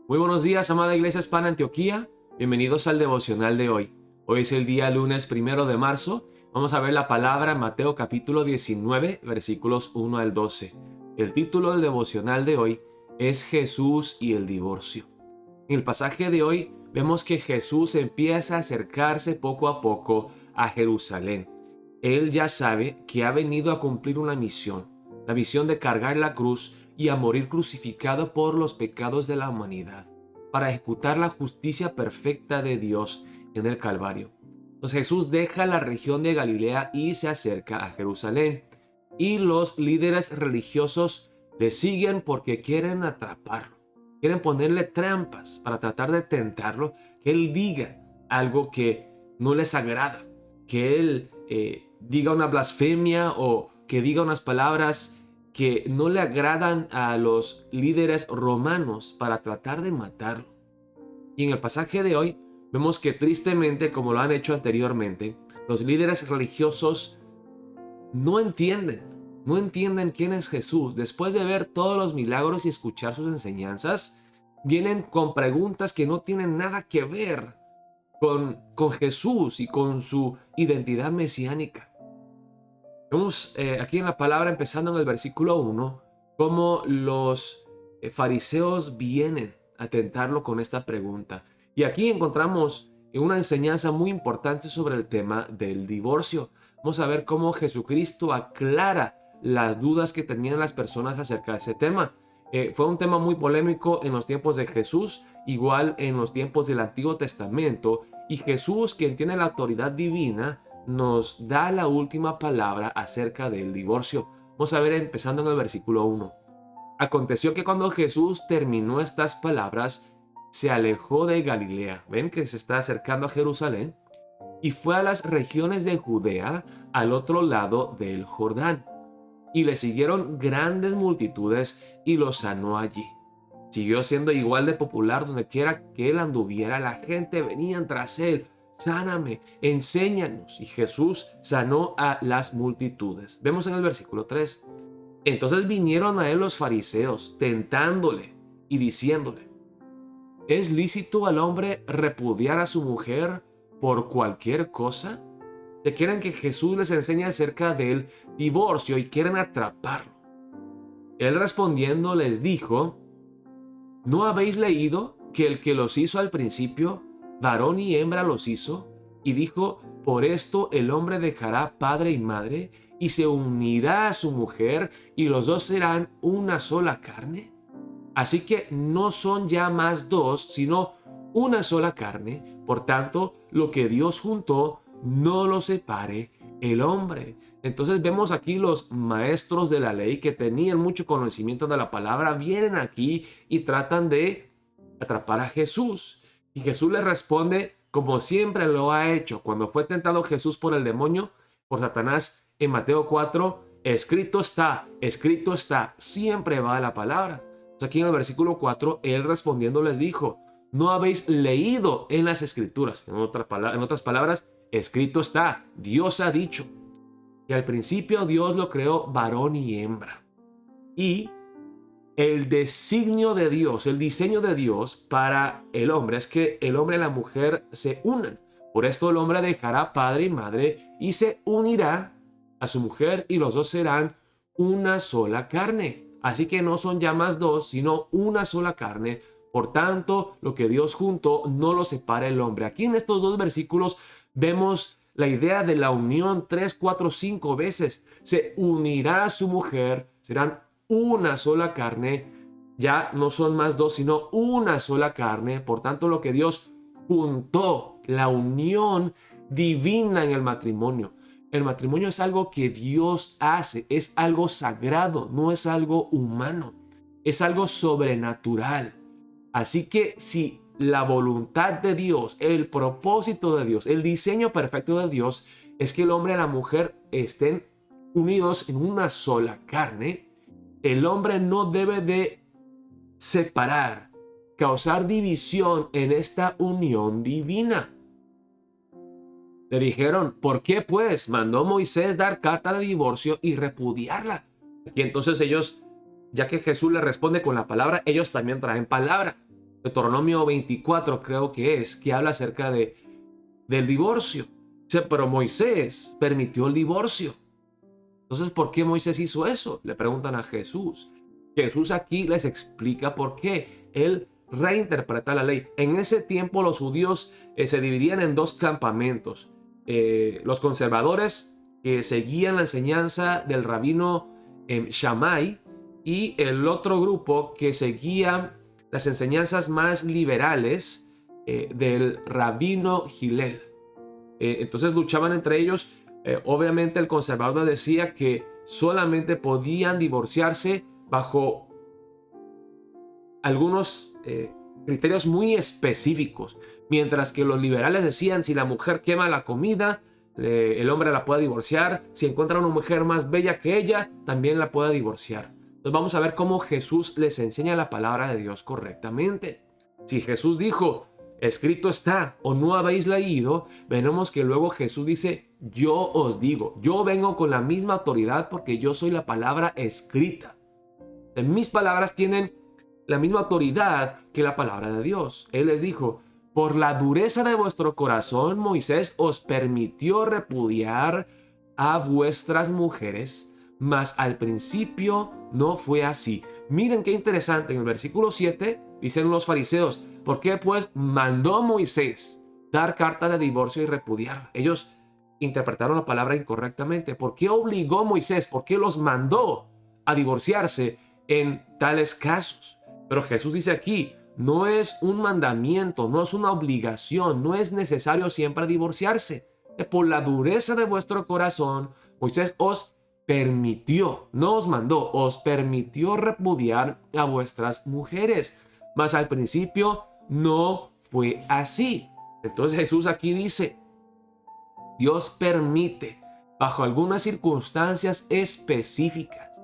Muy buenos días, amada Iglesia Hispana Antioquía. Bienvenidos al devocional de hoy. Hoy es el día lunes 1 de marzo. Vamos a ver la palabra en Mateo capítulo 19, versículos 1 al 12. El título del devocional de hoy es Jesús y el divorcio. En el pasaje de hoy vemos que Jesús empieza a acercarse poco a poco a Jerusalén. Él ya sabe que ha venido a cumplir una misión, la misión de cargar la cruz y a morir crucificado por los pecados de la humanidad, para ejecutar la justicia perfecta de Dios en el Calvario. Entonces Jesús deja la región de Galilea y se acerca a Jerusalén. Y los líderes religiosos le siguen porque quieren atraparlo. Quieren ponerle trampas para tratar de tentarlo, que él diga algo que no les agrada, que él diga una blasfemia o que diga unas palabras que no le agradan a los líderes romanos para tratar de matarlo. Y en el pasaje de hoy vemos que tristemente, como lo han hecho anteriormente, los líderes religiosos no entienden quién es Jesús. Después de ver todos los milagros y escuchar sus enseñanzas, vienen con preguntas que no tienen nada que ver con Jesús y con su identidad mesiánica. Vemos aquí en la palabra, empezando en el versículo 1, cómo los fariseos vienen a tentarlo con esta pregunta. Y aquí encontramos una enseñanza muy importante sobre el tema del divorcio. Vamos a ver cómo Jesucristo aclara las dudas que tenían las personas acerca de ese tema. Fue un tema muy polémico en los tiempos de Jesús, igual en los tiempos del Antiguo Testamento. Y Jesús, quien tiene la autoridad divina, nos da la última palabra acerca del divorcio. Vamos a ver empezando en el versículo 1. Aconteció que cuando Jesús terminó estas palabras, se alejó de Galilea. Ven que se está acercando a Jerusalén. Y fue a las regiones de Judea, al otro lado del Jordán. Y le siguieron grandes multitudes y lo sanó allí. Siguió siendo igual de popular donde quiera que él anduviera. La gente venía tras él. Sáname, enséñanos. Y Jesús sanó a las multitudes. Vemos en el versículo 3. Entonces vinieron a él los fariseos, tentándole y diciéndole: ¿es lícito al hombre repudiar a su mujer por cualquier cosa? Se quieren que Jesús les enseñe acerca del divorcio y quieren atraparlo. Él respondiendo les dijo: ¿no habéis leído que el que los hizo al principio, varón y hembra los hizo? Y dijo: por esto el hombre dejará padre y madre y se unirá a su mujer y los dos serán una sola carne. Así que no son ya más dos, sino una sola carne. Por tanto, lo que Dios juntó, no lo separe el hombre. Entonces vemos aquí los maestros de la ley que tenían mucho conocimiento de la palabra, vienen aquí y tratan de atrapar a Jesús. Y Jesús les responde como siempre lo ha hecho. Cuando fue tentado Jesús por el demonio, por Satanás, en Mateo 4, escrito está, siempre va la palabra. Entonces aquí en el versículo 4, él respondiendo les dijo: ¿no habéis leído en las escrituras? En otras palabras, escrito está, Dios ha dicho que al principio Dios lo creó varón y hembra. Y el designio de Dios, el diseño de Dios para el hombre es que el hombre y la mujer se unan. Por esto el hombre dejará padre y madre y se unirá a su mujer y los dos serán una sola carne. Así que no son ya más dos, sino una sola carne. Por tanto, lo que Dios juntó, no lo separa el hombre. Aquí en estos dos versículos vemos la idea de la unión 3, 4, 5 veces. Se unirá a su mujer, serán una sola carne. Ya no son más dos, sino una sola carne. Por tanto, lo que Dios juntó, la unión divina en el matrimonio. El matrimonio es algo que Dios hace, es algo sagrado, no es algo humano, es algo sobrenatural. Así que si la voluntad de Dios, el propósito de Dios, el diseño perfecto de Dios es que el hombre y la mujer estén unidos en una sola carne, el hombre no debe de separar, causar división en esta unión divina. Le dijeron: ¿por qué pues mandó Moisés dar carta de divorcio y repudiarla? Y entonces ellos, ya que Jesús le responde con la palabra, ellos también traen palabra. Deuteronomio 24 creo que habla acerca del divorcio. O sea, pero Moisés permitió el divorcio. Entonces, ¿por qué Moisés hizo eso? Le preguntan a Jesús. Jesús aquí les explica por qué. Él reinterpreta la ley. En ese tiempo los judíos se dividían en dos campamentos. Los conservadores que seguían la enseñanza del rabino Shammai y el otro grupo que seguía las enseñanzas más liberales del rabino Hillel. Entonces luchaban entre ellos. Obviamente el conservador decía que solamente podían divorciarse bajo algunos criterios muy específicos, mientras que los liberales decían si la mujer quema la comida, el hombre la puede divorciar, si encuentra una mujer más bella que ella, también la puede divorciar. Entonces vamos a ver cómo Jesús les enseña la palabra de Dios correctamente. Si Jesús dijo, escrito está, o no habéis leído, veremos que luego Jesús dice, yo os digo, yo vengo con la misma autoridad porque yo soy la palabra escrita. Mis palabras tienen la misma autoridad que la palabra de Dios. Él les dijo, por la dureza de vuestro corazón, Moisés os permitió repudiar a vuestras mujeres, mas al principio no fue así. Miren qué interesante, en el versículo 7 dicen los fariseos, ¿por qué pues mandó Moisés dar carta de divorcio y repudiar? Ellos interpretaron la palabra incorrectamente. ¿Por qué obligó Moisés? ¿Por qué los mandó a divorciarse en tales casos? Pero Jesús dice aquí, no es un mandamiento, no es una obligación, no es necesario siempre divorciarse. Por la dureza de vuestro corazón, Moisés os permitió, no os mandó, os permitió repudiar a vuestras mujeres. Mas al principio no fue así. Entonces Jesús aquí dice, Dios permite bajo algunas circunstancias específicas,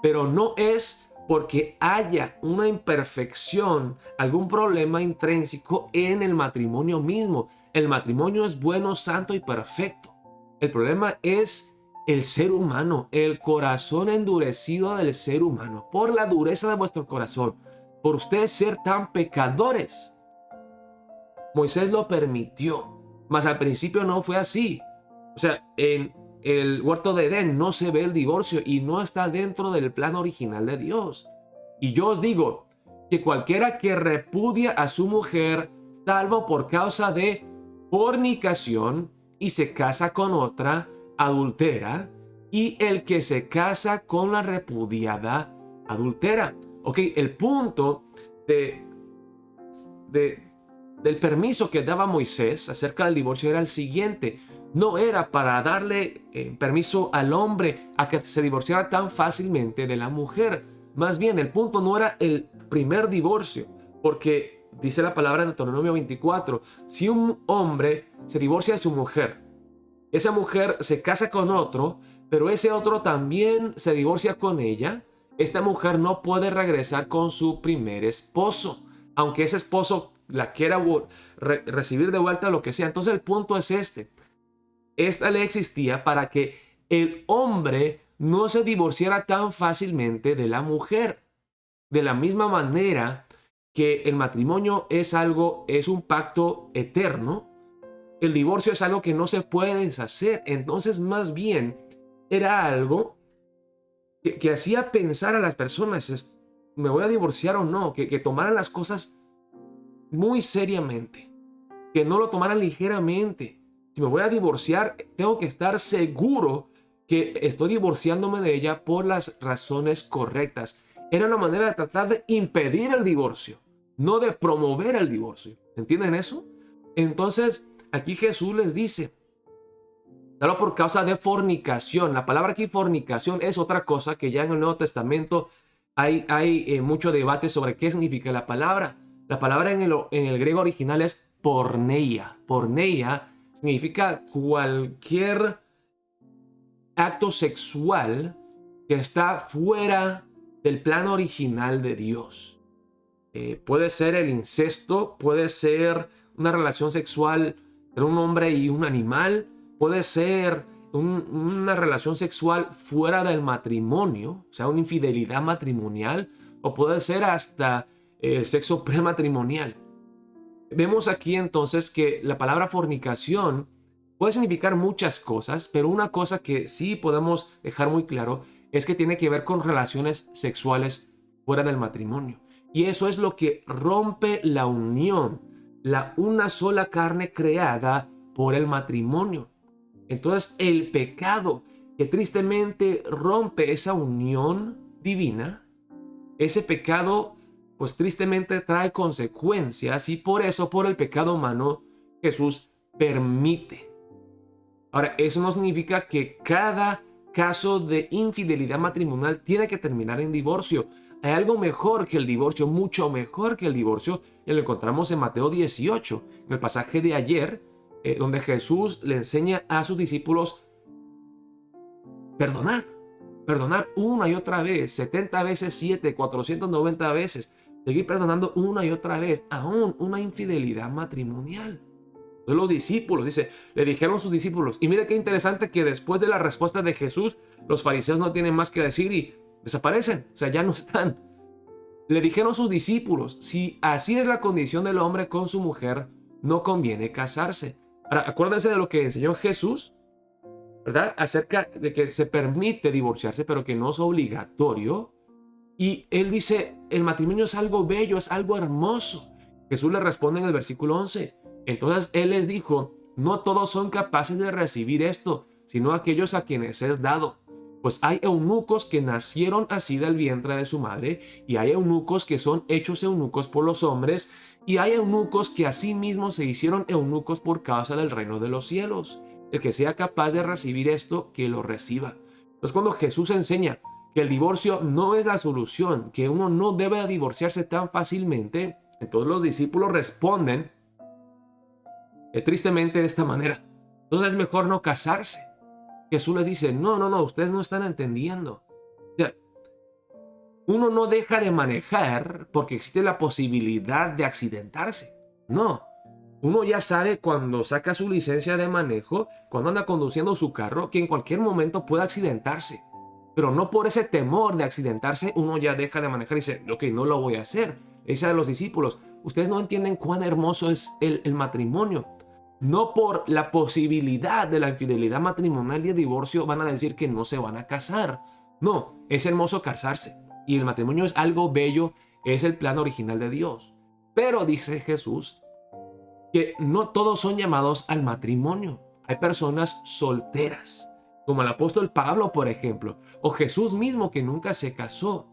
pero no es porque haya una imperfección, algún problema intrínseco en el matrimonio mismo. El matrimonio es bueno, santo y perfecto. El problema es el ser humano, el corazón endurecido del ser humano, por la dureza de vuestro corazón, por ustedes ser tan pecadores. Moisés lo permitió, mas al principio no fue así. O sea, en el huerto de Edén no se ve el divorcio y no está dentro del plan original de Dios. Y yo os digo que cualquiera que repudia a su mujer, salvo por causa de fornicación, y se casa con otra, adultera, y el que se casa con la repudiada, adultera. Ok, el punto del permiso que daba Moisés acerca del divorcio era el siguiente. No era para darle permiso al hombre a que se divorciara tan fácilmente de la mujer. Más bien, el punto no era el primer divorcio, porque dice la palabra en Deuteronomio 24, si un hombre se divorcia de su mujer, esa mujer se casa con otro, pero ese otro también se divorcia con ella, esta mujer no puede regresar con su primer esposo, aunque ese esposo la quiera recibir de vuelta, lo que sea. Entonces el punto es este. Esta ley existía para que el hombre no se divorciara tan fácilmente de la mujer. De la misma manera que el matrimonio es un pacto eterno, el divorcio es algo que no se puede deshacer. Entonces, más bien, era algo que hacía pensar a las personas, ¿me voy a divorciar o no? Que tomaran las cosas muy seriamente, que no lo tomaran ligeramente. Si me voy a divorciar, tengo que estar seguro que estoy divorciándome de ella por las razones correctas. Era una manera de tratar de impedir el divorcio, no de promover el divorcio. ¿Entienden eso? Entonces, aquí Jesús les dice, solo por causa de fornicación. La palabra aquí fornicación es otra cosa que ya en el Nuevo Testamento hay mucho debate sobre qué significa la palabra. La palabra en el griego original es porneia. Porneia significa cualquier acto sexual que está fuera del plan original de Dios. Puede ser el incesto, puede ser una relación sexual entre un hombre y un animal, puede ser una relación sexual fuera del matrimonio, o sea, una infidelidad matrimonial, o puede ser hasta el sexo prematrimonial. Vemos aquí entonces que la palabra fornicación puede significar muchas cosas, pero una cosa que sí podemos dejar muy claro es que tiene que ver con relaciones sexuales fuera del matrimonio. Y eso es lo que rompe la unión, la una sola carne creada por el matrimonio. Entonces el pecado que tristemente rompe esa unión divina, ese pecado pues tristemente trae consecuencias y por eso, por el pecado humano, Jesús permite. Ahora, eso no significa que cada caso de infidelidad matrimonial tiene que terminar en divorcio. Hay algo mejor que el divorcio, mucho mejor que el divorcio, y lo encontramos en Mateo 18, en el pasaje de ayer, donde Jesús le enseña a sus discípulos perdonar. Perdonar una y otra vez, 70 veces 7, 490 veces. Seguir perdonando una y otra vez, aún una infidelidad matrimonial. Entonces los discípulos, dice, le dijeron sus discípulos. Y mira qué interesante que después de la respuesta de Jesús, los fariseos no tienen más que decir y desaparecen. O sea, ya no están. Le dijeron sus discípulos, si así es la condición del hombre con su mujer, no conviene casarse. Ahora, acuérdense de lo que enseñó Jesús, ¿verdad? Acerca de que se permite divorciarse, pero que no es obligatorio. Y él dice, el matrimonio es algo bello, es algo hermoso. Jesús le responde en el versículo 11. Entonces él les dijo, no todos son capaces de recibir esto, sino aquellos a quienes es dado. Pues hay eunucos que nacieron así del vientre de su madre, y hay eunucos que son hechos eunucos por los hombres, y hay eunucos que asimismo se hicieron eunucos por causa del reino de los cielos. El que sea capaz de recibir esto, que lo reciba. Entonces cuando Jesús enseña que el divorcio no es la solución, que uno no debe divorciarse tan fácilmente, entonces los discípulos responden tristemente de esta manera. Entonces es mejor no casarse. Jesús les dice, no, ustedes no están entendiendo. O sea, uno no deja de manejar porque existe la posibilidad de accidentarse. No. Uno ya sabe cuando saca su licencia de manejo, cuando anda conduciendo su carro, que en cualquier momento puede accidentarse. Pero no por ese temor de accidentarse, uno ya deja de manejar y dice, ok, no lo voy a hacer. Esa de los discípulos. Ustedes no entienden cuán hermoso es el matrimonio. No por la posibilidad de la infidelidad matrimonial y el divorcio van a decir que no se van a casar. No, es hermoso casarse. Y el matrimonio es algo bello, es el plan original de Dios. Pero dice Jesús que no todos son llamados al matrimonio. Hay personas solteras, como el apóstol Pablo, por ejemplo, o Jesús mismo que nunca se casó,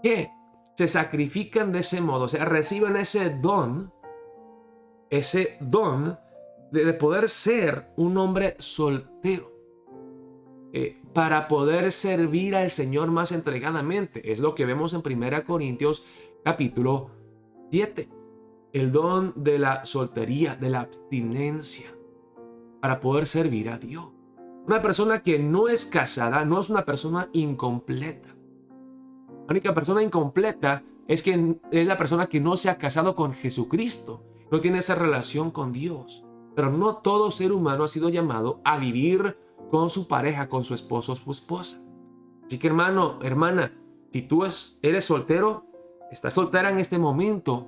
que se sacrifican de ese modo, o sea, reciben ese don de poder ser un hombre soltero, para poder servir al Señor más entregadamente. Es lo que vemos en 1 Corintios capítulo 7. El don de la soltería, de la abstinencia, para poder servir a Dios. Una persona que no es casada no es una persona incompleta. La única persona incompleta es la persona que no se ha casado con Jesucristo. No tiene esa relación con Dios. Pero no todo ser humano ha sido llamado a vivir con su pareja, con su esposo o su esposa. Así que hermano, hermana, si tú eres soltero, estás soltera en este momento,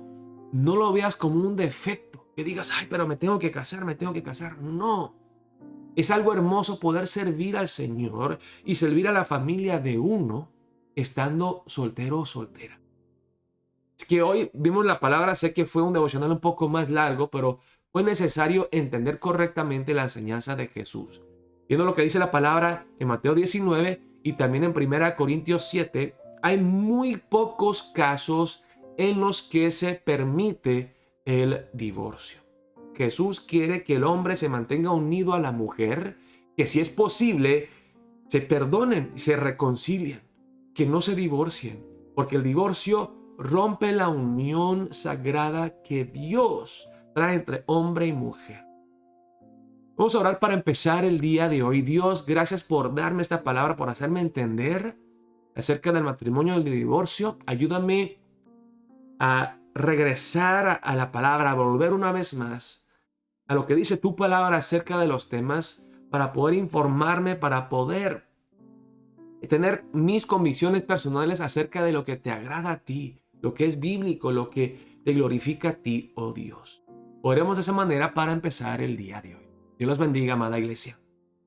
no lo veas como un defecto. Que digas, ay, pero me tengo que casar, me tengo que casar. No. Es algo hermoso poder servir al Señor y servir a la familia de uno estando soltero o soltera. Es que hoy vimos la palabra, sé que fue un devocional un poco más largo, pero fue necesario entender correctamente la enseñanza de Jesús. Viendo lo que dice la palabra en Mateo 19 y también en 1 Corintios 7, hay muy pocos casos en los que se permite el divorcio. Jesús quiere que el hombre se mantenga unido a la mujer, que si es posible se perdonen y se reconcilien, que no se divorcien, porque el divorcio rompe la unión sagrada que Dios trae entre hombre y mujer. Vamos a orar para empezar el día de hoy. Dios, gracias por darme esta palabra, por hacerme entender acerca del matrimonio y del divorcio. Ayúdame a regresar a la palabra, a volver una vez más a lo que dice tu palabra acerca de los temas, para poder informarme, para poder tener mis convicciones personales acerca de lo que te agrada a ti, lo que es bíblico, lo que te glorifica a ti, oh Dios. Oremos de esa manera para empezar el día de hoy. Dios los bendiga, amada iglesia.